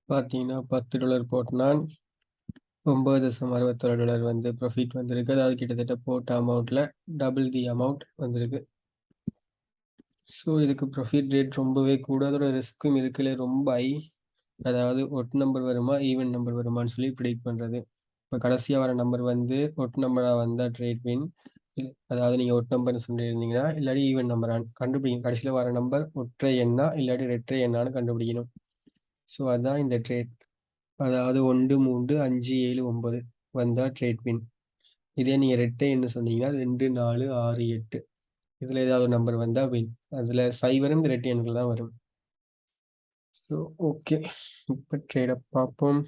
பார்த்தீங்கன்னா $10 போட்டனால் $9.61 வந்து ப்ராஃபிட் வந்திருக்கு. அதாவது கிட்டத்தட்ட போட்ட அமௌண்ட்டில் டபுள் தி அமௌண்ட் வந்திருக்கு. ஸோ இதுக்கு ப்ராஃபிட் ரேட் ரொம்பவே கூட, அதோட ரிஸ்க்கும் இருக்குல்ல ரொம்ப ஹை. அதாவது ஒட் நம்பர் வருமா ஈவன் நம்பர் வருமானு சொல்லி ப்ரிடிக்ட் பண்ணுறது. இப்போ கடைசியாக வர நம்பர் வந்து ஒட் நம்பராக வந்தால் ட்ரேட் வின். அதாவது நீங்கள் ஒட் நம்பர்னு சொல்லியிருந்தீங்கன்னா இல்லாட்டி ஈவன் நம்பரானு கண்டுபிடிக்கணும். கடைசியில் வர நம்பர் ஒற்றை எண்ணா இல்லாட்டி ரெட்டை எண்ணான்னு கண்டுபிடிக்கணும். ஸோ அதுதான் இந்த ட்ரேட். அதாவது 1, 3, 5, 7, 9 வந்தால் ட்ரேட் வின். இதே நீங்கள் ரெட்டை எண்ணு சொன்னீங்கன்னா 2, 4, 6, 8 இதில் ஏதாவது நம்பர் வந்தால் வின். அதில் சைவரும் இந்த ரெட்டை எண்கள் தான் வரும். ஸோ ஓகே, இப்போ ட்ரேடை பார்ப்போம்.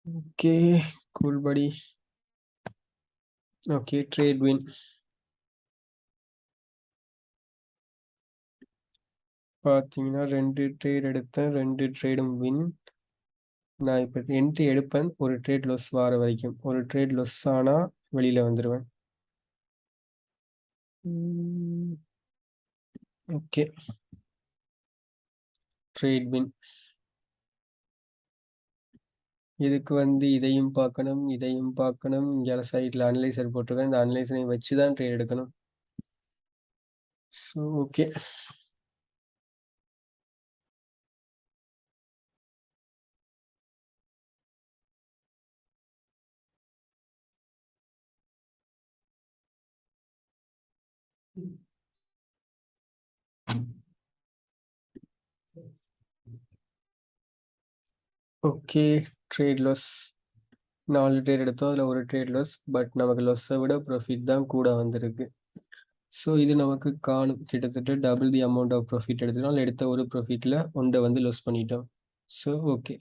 ஓகே, கூல் படி. Okay, trade win. பார்த்தீங்கன்னா 2 ட்ரேட் எடுத்தேன், 2 ட்ரேடும் வின். நான் இப்போ என்ட்ரி எடுப்பேன் ஒரு ட்ரேட் லொஸ் வர வரைக்கும். ஒரு ட்ரேட் லொஸ் ஆனால் வெளியில் வந்துடுவேன். Okay, trade win. இதுக்கு வந்து இதையும் பார்க்கணும், இதையும் பார்க்கணும். இங்கே சைடில் அனலைசர் போட்டிருக்கேன். இந்த அனலைசரை வச்சு தான் ட்ரேட் எடுக்கணும். So okay, okay, trade loss. 4 trade எடுத்தோம், அதில் ஒரு ட்ரேட் லாஸ். பட் நமக்கு லாஸை விட ப்ராஃபிட் தான் கூட வந்திருக்கு. ஸோ இது நமக்கு காணும். கிட்டத்தட்ட double the amount of profit எடுத்துக்கலாம். எடுத்த ஒரு ப்ராஃபிட்டில் ஒன்றை வந்து லாஸ் பண்ணிட்டோம். So okay.